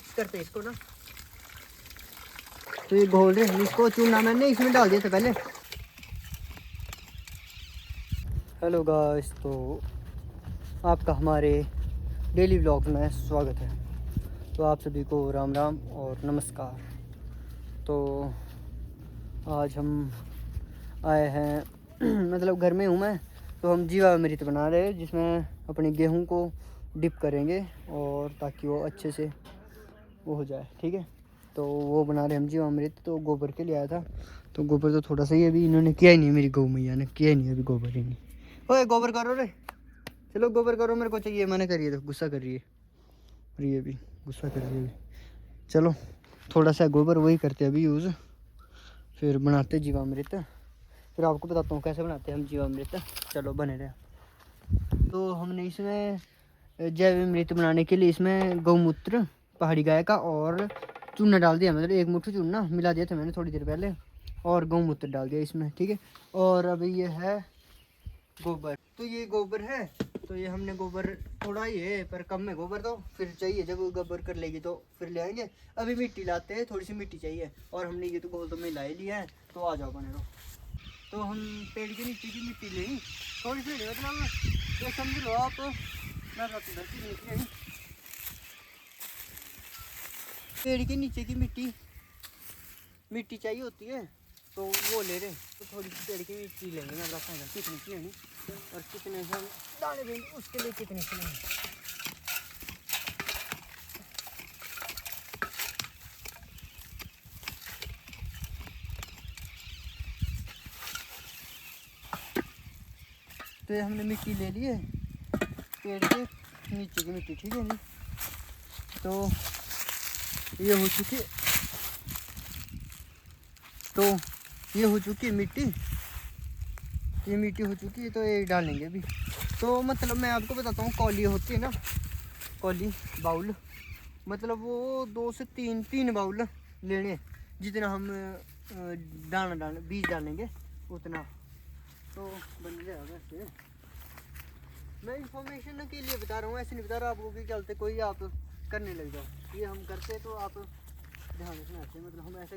Mix करते हैं इसको ना। तो ये घोल रहे हैं इसको, चूना मैंने इसमें डाल दिया था पहले। हेलो गाइस, तो आपका हमारे डेली व्लॉग में स्वागत है। तो आप सभी को राम राम और नमस्कार। तो आज हम आए हैं मतलब घर में हूँ मैं, तो हम जीवामृत बना रहे हैं जिसमें अपने गेहूं को डिप करेंगे और ताकि वो अच्छे से वो हो जाए। ठीक है, तो वो बना रहे हम जीवामृत। तो गोबर के लिए आया था, तो गोबर तो थोड़ा सा ही अभी इन्होंने किया ही नहीं, मेरी गौ मैया ने किया ही नहीं अभी गोबर ही नहीं। ओए गोबर करो रे, चलो गोबर करो, मेरे को चाहिए, मैंने करिए। तो गुस्सा कर रही है और ये भी गुस्सा कर रही है। चलो थोड़ा सा गोबर वही करते हैं अभी यूज़, फिर बनाते जीवामृत। फिर आपको बताता हूँ कैसे बनाते हैं हम जीवामृत। चलो बने रहे। तो हमने इसमें जैवामृत बनाने के लिए इसमें गौमूत्र पहाड़ी गाय का और चूना डाल दिया, मतलब एक मुट्ठी चूना मिला दिया था मैंने थोड़ी देर पहले, और गौमूत्र डाल दिया इसमें। ठीक है, और अभी ये है गोबर। तो ये गोबर है, तो ये हमने गोबर थोड़ा ही है पर कम है गोबर, तो फिर चाहिए जब गोबर कर लेगी तो फिर ले आएंगे। अभी मिट्टी लाते हैं, थोड़ी सी मिट्टी चाहिए, और हमने ये तो गोल तो मिला ही लिया है। तो आ जाओ बने रहो। तो हम पेड़ के नीचे की मिट्टी लेंगे थोड़ी सी, मतलब तो समझ लो आप, मैं धरती के नीचे पेड़ के नीचे की मिट्टी चाहिए होती है, तो वो ले रहे। तो थोड़ी सी पेड़ की मिट्टी लेंगे, मैं बताऊँगा कितनी सी लेंगे और कितने से हम दाने देंगे, उसके लिए कितने से लेंगे। तो ये हमने मिट्टी ले ली है पेड़ के नीचे की मिट्टी। ठीक है जी, तो ये हो चुकी, तो ये हो चुकी मिट्टी, ये मिट्टी हो चुकी है। तो ये डालेंगे अभी। तो मतलब मैं आपको बताता हूँ, कौली होती है ना, कौली बाउल, मतलब वो 2 से 3 बाउल लेने, जितना हम दाना बीज डालेंगे उतना तो बन जाएगा। ऐसे मैं इंफॉर्मेशन के लिए बता रहा हूँ, ऐसे नहीं बता रहा आपको कि चलते कोई आप करने लग जाओ। ये हम करते तो आप ध्यान रखना आते, मतलब हम ऐसे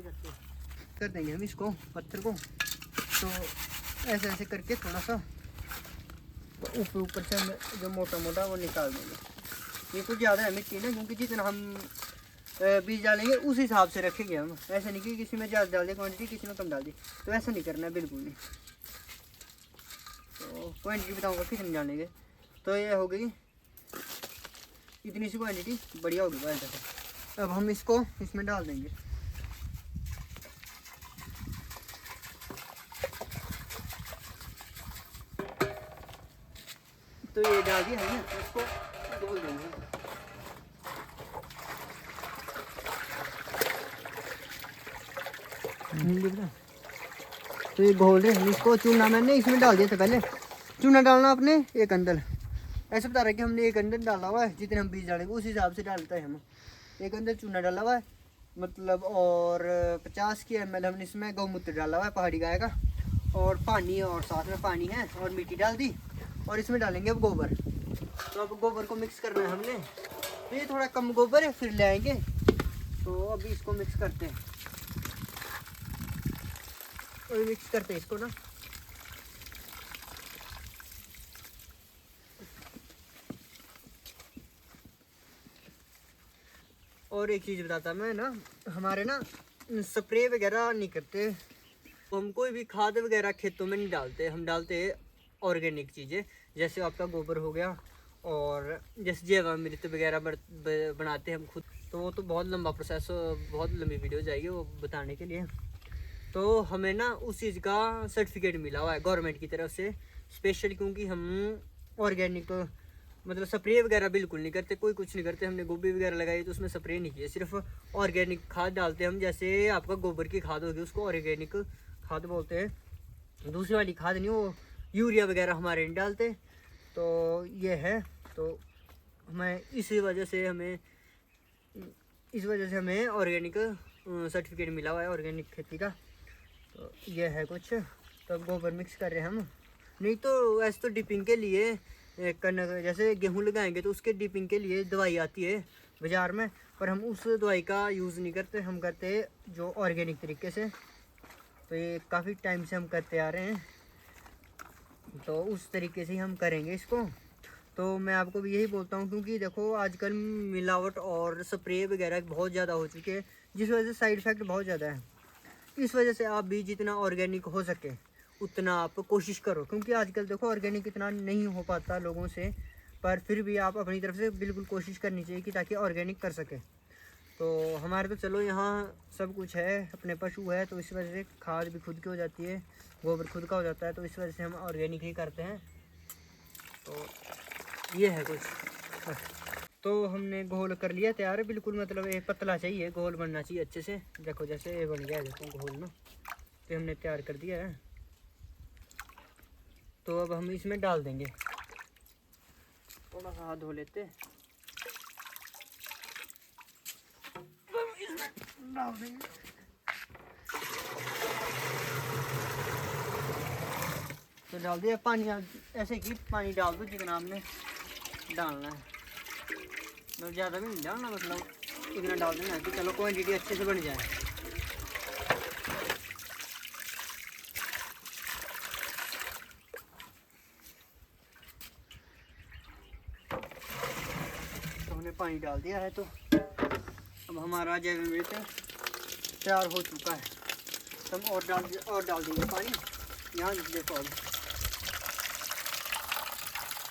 कर देंगे हम इसको पत्थर को। तो ऐसे ऐसे करके थोड़ा सा ऊपर से हम जो मोटा मोटा वो निकाल देंगे। ये कुछ ज़्यादा है मिट्टी ना, क्योंकि जितना हम बीज डालेंगे उस हिसाब से रखेंगे हम। ऐसा नहीं कि किसी में ज़्यादा डाल दी क्वान्टिटी, किसी में कम डाल दी, तो ऐसा नहीं करना है बिल्कुल नहीं। तो क्वान्टिटी बताऊँगा कितनी डालेंगे। तो ये हो गई इतनी सी क्वान्टिटी, बढ़िया होगी बाल। अब हम इसको इसमें डाल देंगे। तो ये डाल दिया हमने, इसको घोल देंगे। तो ये घोल रहे हैं इसको, चूना मैंने इसमें डाल दिया था पहले। चूना डालना आपने एक अंदर, ऐसे बता रहे कि हमने एक अंदर डाला हुआ है, जितने हम बीज डालेंगे उस हिसाब से डालते हैं हम। एक अंदर चूना डाला हुआ है मतलब, और 50 की ml हमने इसमें गौमूत्र डाला हुआ है पहाड़ी गाय का, और पानी, और साथ में पानी है और मिट्टी डाल दी, और इसमें डालेंगे अब गोबर। तो अब गोबर को मिक्स करना है हमने। तो ये थोड़ा कम गोबर है, फिर ले आएंगे। तो अभी इसको मिक्स करते हैं, अभी मिक्स करते हैं इसको ना। और एक चीज़ बताता मैं ना, हमारे ना स्प्रे वगैरह नहीं करते, तो हम कोई भी खाद वगैरह खेतों में नहीं डालते। हम डालते हैं ऑर्गेनिक चीज़ें, जैसे आपका गोबर हो गया, और जैसे जैवामृत वगैरह बनाते हैं हम खुद। तो वो तो बहुत लंबा प्रोसेस, बहुत लंबी वीडियो जाएगी वो बताने के लिए। तो हमें ना उस चीज़ का सर्टिफिकेट मिला हुआ है गवर्नमेंट की तरफ से स्पेशल, क्योंकि हम ऑर्गेनिक मतलब स्प्रे वगैरह बिल्कुल नहीं करते, कोई कुछ नहीं करते। हमने गोभी वगैरह लगाई तो उसमें स्प्रे नहीं किया, सिर्फ ऑर्गेनिक खाद डालते हैं हम। जैसे आपका गोबर की खाद होगी उसको ऑर्गेनिक खाद बोलते हैं, दूसरी वाली खाद नहीं, वो यूरिया वगैरह हमारे नहीं डालते। तो ये है, तो हमें इस वजह से हमें ऑर्गेनिक सर्टिफिकेट मिला हुआ है ऑर्गेनिक खेती का। तो ये है कुछ। तो अब गोबर मिक्स कर रहे हैं हम। नहीं तो वैसे तो डिपिंग के लिए कनक, जैसे गेहूं लगाएंगे तो उसके डिपिंग के लिए दवाई आती है बाज़ार में, पर हम उस दवाई का यूज़ नहीं करते, हम करते जो ऑर्गेनिक तरीके से। तो ये काफ़ी टाइम से हम करते आ रहे हैं, तो उस तरीके से ही हम करेंगे इसको। तो मैं आपको भी यही बोलता हूँ, क्योंकि देखो आजकल मिलावट और स्प्रे वगैरह बहुत ज़्यादा हो चुके हैं, जिस वजह से साइड इफ़ेक्ट बहुत ज़्यादा है। इस वजह से आप भी जितना ऑर्गेनिक हो सके उतना आप कोशिश करो, क्योंकि आजकल देखो ऑर्गेनिक इतना नहीं हो पाता लोगों से, पर फिर भी आप अपनी तरफ से बिल्कुल कोशिश करनी चाहिए कि ताकि ऑर्गेनिक कर सके। तो हमारे तो चलो यहाँ सब कुछ है, अपने पशु है, तो इस वजह से खाद भी खुद की हो जाती है, गोबर खुद का हो जाता है, तो इस वजह से हम ऑर्गेनिक ही करते हैं। तो ये है कुछ। तो हमने घोल कर लिया तैयार, बिल्कुल मतलब एक पतला चाहिए, घोल बनना चाहिए अच्छे से। देखो जैसे ये बन गया है, देखो घोल ना, तो हमने तैयार कर दिया है। तो अब हम इसमें डाल देंगे, थोड़ा सा हाथ धो लेते, डाल देंगे। तो डाल दिया पानी, ऐसे कि पानी डाल दो जितना आपने डालना है, मतलब ज़्यादा भी नहीं डालना, मतलब इतना डाल देना कि चलो क्वांटिटी अच्छे से बन जाए। तो हमने पानी डाल दिया है, तो अब हमारा जैविक तैयार हो चुका है। तो हम और डाल देंगे पानी यहाँ देखो। अब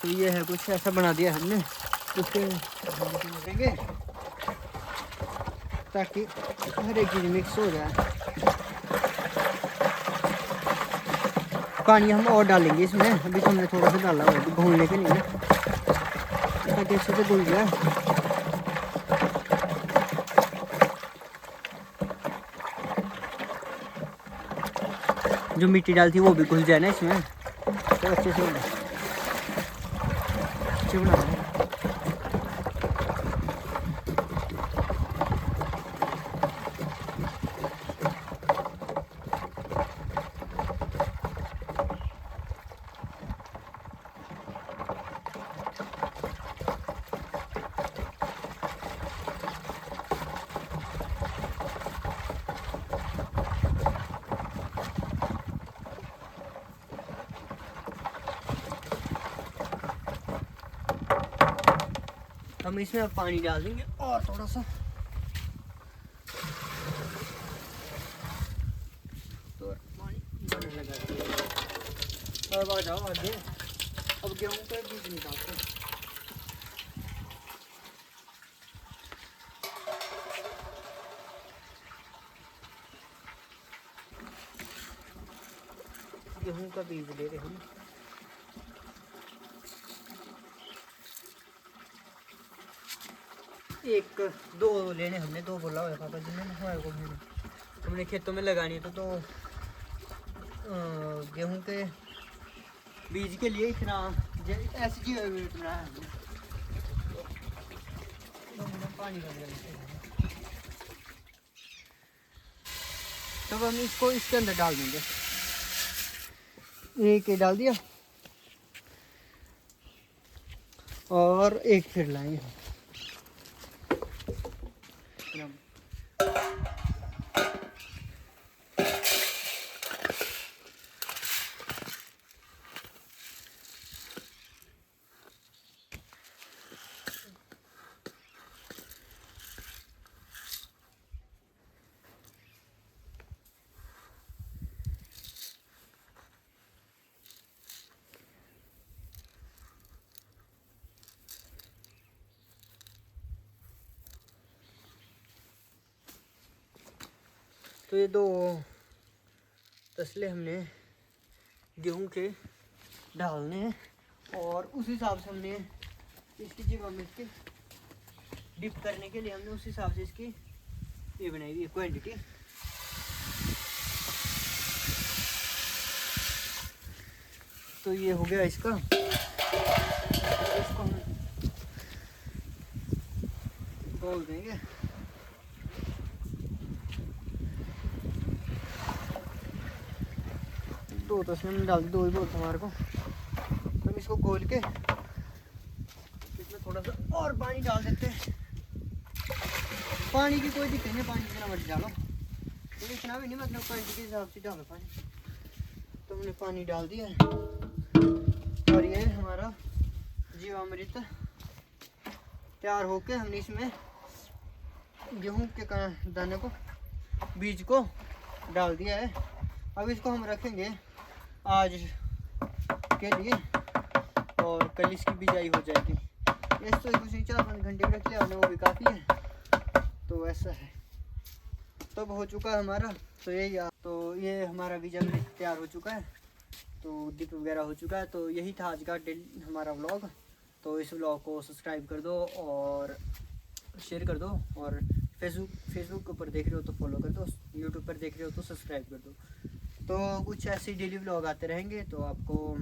तो ये है कुछ ऐसा बना दिया हमने, उसके देंगे ताकि हर एक चीज़ मिक्स हो जाए। पानी हम और डालेंगे इसमें, अभी तो हमने थोड़ा सा डाला हुआ है घोलने के लिए, ताकि अच्छे से घुल जाए। जो मिट्टी डालती है वो भी घुल जाए ना इसमें, तो अच्छे से बना हम इसमें अब पानी डाल देंगे और थोड़ा सा, तो पानी डालने लगा। अब आ जाओ आगे, अब गेहूँ का बीज निकालते हैं। गेहूँ का बीज ले रहे हम, एक दो लेने हमने, दो बोला हुआ पापा जी ने हमारे को, हमने खेतों में लगानी है। तो गेहूं के बीज के लिए इतना ऐसी चीज़ बनाया हमने, तो हमने पानी डाल दिया। तब हम इसको इसके अंदर डाल देंगे, एक डाल दिया और एक फिर लाएंगे। तो ये दो तसले हमने गेहूं के डालने हैं, और उस हिसाब से हमने इसकी जगह में इसके डिप करने के लिए हमने उस हिसाब से इसकी ये बनाई हुई है क्वांटिटी। तो ये हो गया इसका, इसको हम बोल देंगे। दो तस्वीर में डाल दी, दो ही बोलता हमारे को। तो हम इसको खोल के इसमें थोड़ा सा और पानी डाल देते हैं। पानी की कोई दिक्कत नहीं, पानी जितना मर्जी डालो, तो इतना भी नहीं, मतलब क्वालिटी के हिसाब से डालो पानी। तो हमने पानी डाल दिया है और ये हमारा जीवामृत तैयार होके हमने इसमें गेहूं के दाने को, बीज को डाल दिया है। अब इसको हम रखेंगे आज के लिए और कल इसकी बिजाई हो जाएगी। ऐसे तो कुछ नहीं, 4-5 घंटे रख लिया हमने, वो भी काफ़ी है। तो ऐसा है, तब हो चुका है हमारा। तो यही तो ये हमारा बीजा में तैयार हो चुका है, तो दीप वगैरह हो चुका है। तो यही था आज का हमारा व्लॉग। तो इस व्लॉग को सब्सक्राइब कर दो और शेयर कर दो, और फेसबुक के ऊपर देख रहे हो तो फॉलो कर दो, यूट्यूब पर देख रहे हो तो सब्सक्राइब कर दो। तो कुछ ऐसे डेली व्लॉग आते रहेंगे। तो आपको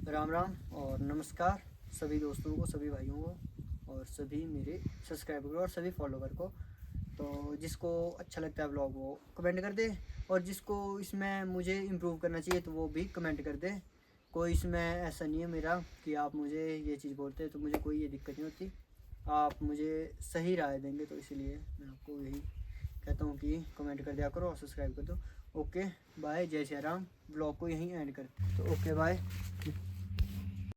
राम राम और नमस्कार सभी दोस्तों को, सभी भाइयों को, और सभी मेरे सब्सक्राइबर को और सभी फॉलोवर को। तो जिसको अच्छा लगता है व्लॉग वो कमेंट कर दे, और जिसको इसमें मुझे इम्प्रूव करना चाहिए तो वो भी कमेंट कर दे। कोई इसमें ऐसा नहीं है मेरा कि आप मुझे ये चीज़ बोलते हैं तो मुझे कोई ये दिक्कत नहीं होती, आप मुझे सही राय देंगे। तो इसीलिए मैं आपको यही कहता हूँ कि कमेंट कर दिया करो और सब्सक्राइब कर दो। ओके बाय, जय श्री राम। ब्लॉग को यहीं एंड करते, तो ओके बाय।